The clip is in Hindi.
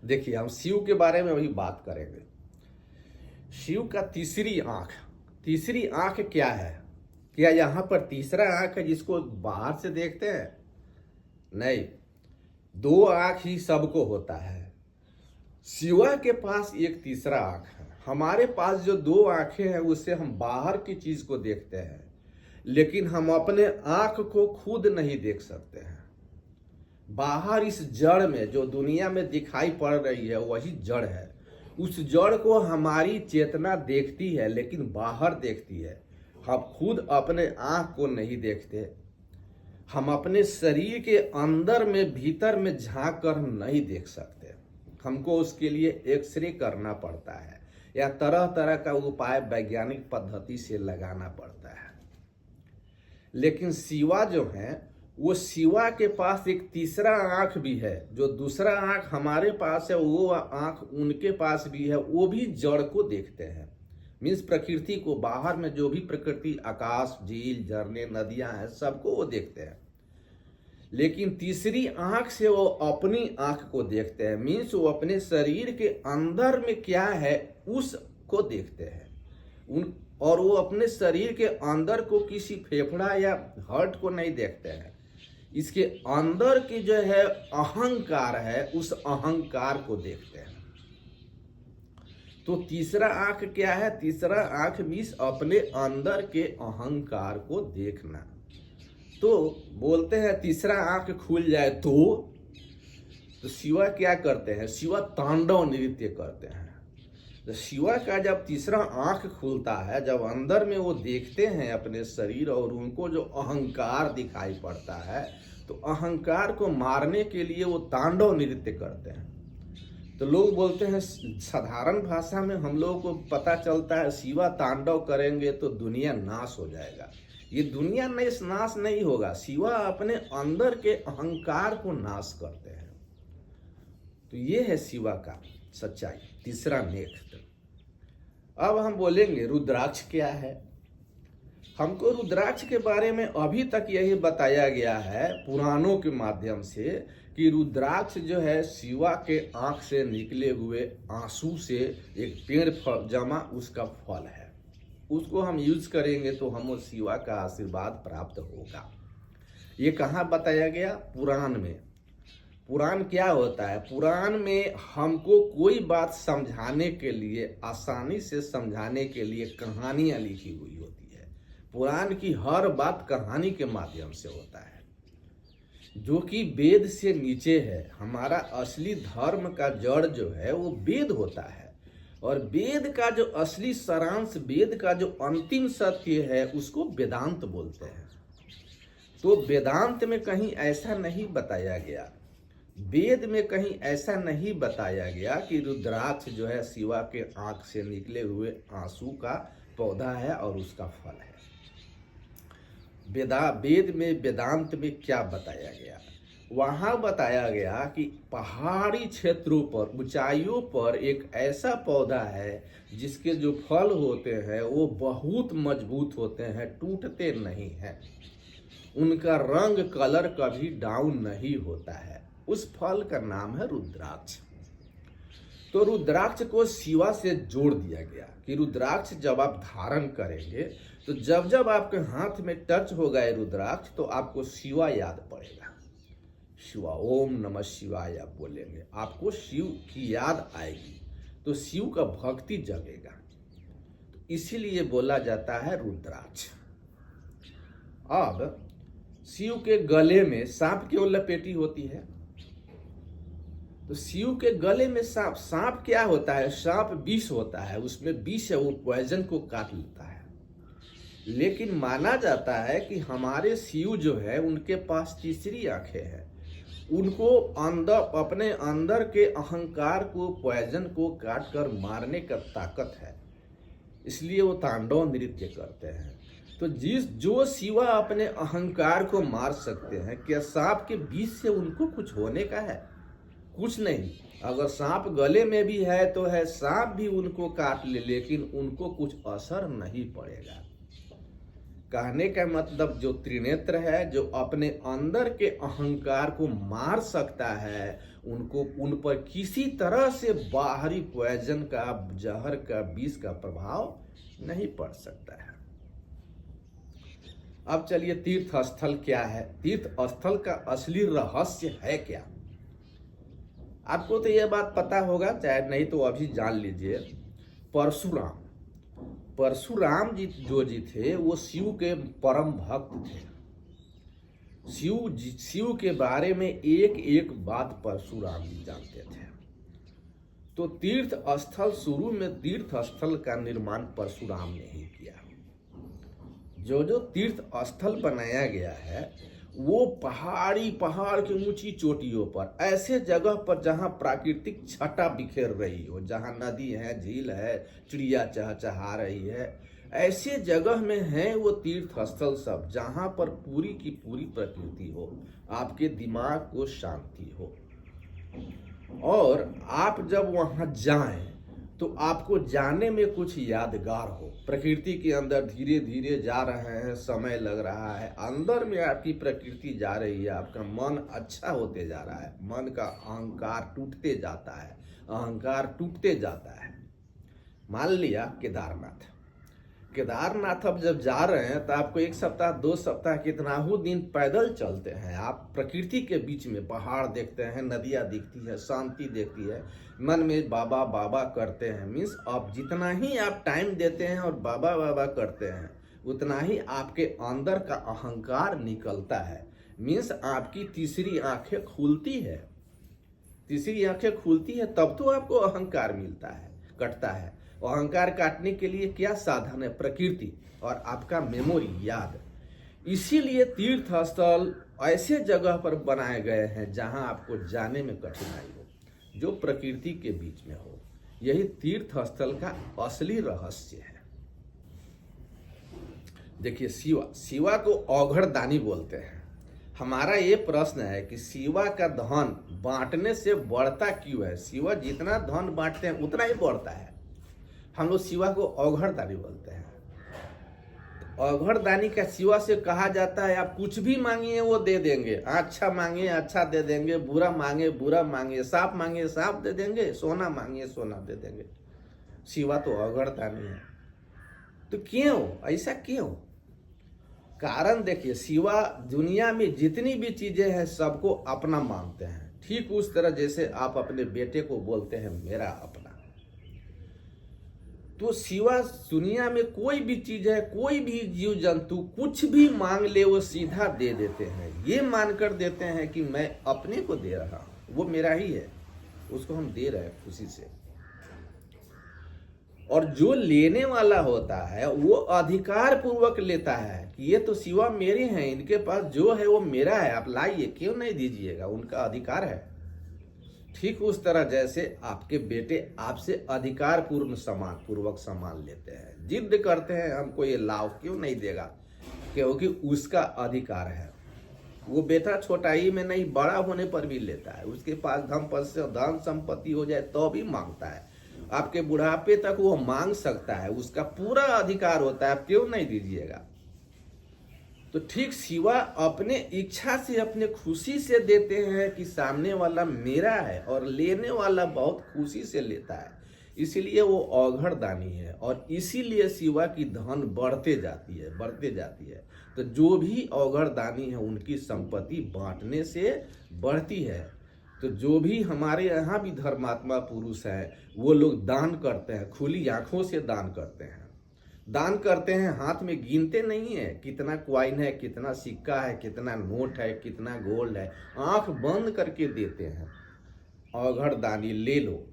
देखिए, हम शिव के बारे में अभी बात करेंगे। शिव का तीसरी आंख क्या है? क्या यहाँ पर तीसरा आंख है जिसको बाहर से देखते हैं? नहीं, दो आंख ही सबको होता है। शिवा के पास एक तीसरा आंख है। हमारे पास जो दो आंखें हैं उससे हम बाहर की चीज को देखते हैं, लेकिन हम अपने आंख को खुद नहीं देख सकते हैं। बाहर इस जड़ में जो दुनिया में दिखाई पड़ रही है वही जड़ है। उस जड़ को हमारी चेतना देखती है, लेकिन बाहर देखती है। हम खुद अपने आंख को नहीं देखते। हम अपने शरीर के अंदर में भीतर में झांक कर हम नहीं देख सकते। हमको उसके लिए एक्सरे करना पड़ता है या तरह तरह का उपाय वैज्ञानिक पद्धति से लगाना पड़ता है। लेकिन शिवा जो है, वो शिवा के पास एक तीसरा आंख भी है। जो दूसरा आंख हमारे पास है वो आंख उनके पास भी है। वो भी जड़ को देखते हैं, मीन्स प्रकृति को। बाहर में जो भी प्रकृति, आकाश, झील, झरने, नदियां हैं, सबको वो देखते हैं। लेकिन तीसरी आंख से वो अपनी आंख को देखते हैं, मीन्स वो अपने शरीर के अंदर में क्या है उसको देखते हैं। और वो अपने शरीर के अंदर को किसी फेफड़ा या हार्ट को नहीं देखते हैं। इसके अंदर की जो है अहंकार है, उस अहंकार को देखते हैं। तो तीसरा आंख क्या है? तीसरा आंख मीन्स अपने अंदर के अहंकार को देखना। तो बोलते हैं तीसरा आंख खुल जाए तो शिवा क्या करते हैं? शिवा तांडव नृत्य करते हैं। तो शिवा का जब तीसरा आंख खुलता है, जब अंदर में वो देखते हैं अपने शरीर और उनको जो अहंकार दिखाई पड़ता है, तो अहंकार को मारने के लिए वो तांडव नृत्य करते हैं। तो लोग बोलते हैं, साधारण भाषा में हम लोगों को पता चलता है शिवा तांडव करेंगे तो दुनिया नाश हो जाएगा। ये दुनिया नाश नहीं होगा। शिवा अपने अंदर के अहंकार को नाश करते हैं। तो ये है शिवा का सच्चाई, तीसरा नेत्र। अब हम बोलेंगे रुद्राक्ष क्या है। हमको रुद्राक्ष के बारे में अभी तक यही बताया गया है पुराणों के माध्यम से कि रुद्राक्ष जो है शिवा के आंख से निकले हुए आंसू से एक पेड़ जमा उसका फल है। उसको हम यूज करेंगे तो हमें शिवा का आशीर्वाद प्राप्त होगा। ये कहाँ बताया गया? पुराण में। पुराण क्या होता है? पुराण में हमको कोई बात समझाने के लिए, आसानी से समझाने के लिए कहानियां लिखी हुई होती है। पुराण की हर बात कहानी के माध्यम से होता है, जो कि वेद से नीचे है। हमारा असली धर्म का जड़ जो है वो वेद होता है, और वेद का जो असली सारांश, वेद का जो अंतिम सत्य है, उसको वेदांत बोलते हैं। तो वेदांत में कहीं ऐसा नहीं बताया गया, वेद में कहीं ऐसा नहीं बताया गया कि रुद्राक्ष जो है शिवा के आंख से निकले हुए आंसू का पौधा है और उसका फल है। वेद में, वेदांत में क्या बताया गया? वहां बताया गया कि पहाड़ी क्षेत्रों पर, ऊंचाइयों पर एक ऐसा पौधा है जिसके जो फल होते हैं वो बहुत मजबूत होते हैं, टूटते नहीं हैं। उनका रंग, कलर कभी डाउन नहीं होता है। उस फल का नाम है रुद्राक्ष। तो रुद्राक्ष को शिवा से जोड़ दिया गया कि रुद्राक्ष जब आप धारण करेंगे तो जब जब आपके हाथ में टच होगा रुद्राक्ष तो आपको शिवा याद पड़ेगा। शिवा, ओम नमः शिवाय आप बोलेंगे, आपको शिव की याद आएगी, तो शिव का भक्ति जगेगा। तो इसीलिए बोला जाता है रुद्राक्ष। अब शिव के गले में सांप क्यों लपेटी होती है? तो शिव के गले में सांप क्या होता है? सांप विष होता है, उसमें विष है, वो पॉइजन को काट लेता है। लेकिन माना जाता है कि हमारे शिव जो है उनके पास तीसरी आंखें हैं। उनको अंदर, अपने अंदर के अहंकार को, पॉइजन को काट कर मारने का ताकत है, इसलिए वो तांडव नृत्य करते हैं। तो जो शिवा अपने अहंकार को मार सकते हैं, क्या सांप के विष से उनको कुछ होने का है? कुछ नहीं। अगर सांप गले में भी है तो है, सांप भी उनको काट ले, लेकिन उनको कुछ असर नहीं पड़ेगा। कहने का मतलब जो त्रिनेत्र है, जो अपने अंदर के अहंकार को मार सकता है, उनको उन पर किसी तरह से बाहरी पॉइजन का, जहर का, विष का प्रभाव नहीं पड़ सकता है। अब चलिए तीर्थ स्थल क्या है, तीर्थ स्थल का असली रहस्य है क्या। आपको तो यह बात पता होगा, चाहे नहीं तो अभी जान लीजिए। परशुराम जी थे, वो शिव के परम भक्त थे। शिव के बारे में एक एक बात परशुराम जी जानते थे। तो तीर्थ स्थल, शुरू में तीर्थ स्थल का निर्माण परशुराम ने ही किया। जो तीर्थ स्थल बनाया गया है वो पहाड़ की ऊंची चोटियों पर, ऐसे जगह पर जहां प्राकृतिक छटा बिखेर रही हो, जहां नदी है, झील है, चिड़िया चहचहा रही है, ऐसे जगह में है वो तीर्थ स्थल सब, जहां पर पूरी की पूरी प्रकृति हो, आपके दिमाग को शांति हो। और आप जब वहां जाएं तो आपको जाने में कुछ यादगार हो। प्रकृति के अंदर धीरे धीरे जा रहे हैं, समय लग रहा है, अंदर में आपकी प्रकृति जा रही है, आपका मन अच्छा होते जा रहा है, मन का अहंकार टूटते जाता है, अहंकार टूटते जाता है। मान लिया केदारनाथ अब जब जा रहे हैं तो आपको 1 सप्ताह 2 सप्ताह कितना ही दिन पैदल चलते हैं, आप प्रकृति के बीच में पहाड़ देखते हैं, नदियाँ दिखती है, शांति देखती है, मन में बाबा बाबा करते हैं। मीन्स आप जितना ही आप टाइम देते हैं और बाबा बाबा करते हैं, उतना ही आपके अंदर का अहंकार निकलता है। मीन्स आपकी तीसरी आंखें खुलती है, तीसरी आंखें खुलती है, तब तो आपको अहंकार मिलता है, कटता है। अहंकार काटने के लिए क्या साधन है? प्रकृति और आपका मेमोरी, याद। इसीलिए तीर्थ स्थल ऐसे जगह पर बनाए गए हैं जहां आपको जाने में कठिनाई हो, जो प्रकृति के बीच में हो। यही तीर्थ स्थल का असली रहस्य है। देखिए, शिवा को औघड़ दानी बोलते हैं। हमारा ये प्रश्न है कि शिवा का धन बांटने से बढ़ता क्यों है? शिवा जितना धन बांटते हैं उतना ही बढ़ता है। हम लोग शिवा को औघड़ दानी बोलते हैं। औघड़ दानी का शिवा से कहा जाता है, आप कुछ भी मांगिए वो दे देंगे, अच्छा मांगे अच्छा दे देंगे, बुरा मांगे बुरा मांगे, सांप मांगे सांप दे देंगे, सोना मांगे सोना दे देंगे। शिवा तो औघड़ दानी है। तो क्यों ऐसा क्यों? कारण देखिए, शिवा दुनिया में जितनी भी चीजें हैं सबको अपना मानते हैं। ठीक उस तरह जैसे आप अपने बेटे को बोलते हैं मेरा अपना। तो शिवा दुनिया में कोई भी चीज है, कोई भी जीव जंतु कुछ भी मांग ले वो सीधा दे देते हैं। ये मानकर देते हैं कि मैं अपने को दे रहा हूं, वो मेरा ही है, उसको हम दे रहे हैं खुशी से। और जो लेने वाला होता है वो अधिकार पूर्वक लेता है कि ये तो शिवा मेरे हैं, इनके पास जो है वो मेरा है, आप लाइए, क्यों नहीं दीजिएगा, उनका अधिकार है। ठीक उस तरह जैसे आपके बेटे आपसे अधिकार पूर्वक सामान लेते हैं, जिद करते हैं हमको ये लाओ, क्यों नहीं देगा, क्योंकि उसका अधिकार है। वो बेटा छोटा ही में नहीं, बड़ा होने पर भी लेता है। उसके पास धन संपत्ति हो जाए तो भी मांगता है, आपके बुढ़ापे तक वो मांग सकता है, उसका पूरा अधिकार होता है, आप क्यों नहीं दीजिएगा। तो ठीक शिवा अपने इच्छा से, अपने खुशी से देते हैं कि सामने वाला मेरा है, और लेने वाला बहुत खुशी से लेता है। इसीलिए वो औघड़ दानी है, और इसीलिए शिवा की धन बढ़ते जाती है। तो जो भी औघड़ दानी है उनकी संपत्ति बांटने से बढ़ती है। तो जो भी हमारे यहाँ भी धर्मात्मा पुरुष हैं वो लोग दान करते हैं, खुली आंखों से दान करते हैं। दान करते हैं, हाथ में गिनते नहीं है कितना क्वाइन है, कितना सिक्का है, कितना नोट है, कितना गोल्ड है, आंख बंद करके देते हैं। औघड़ दानी ले लो,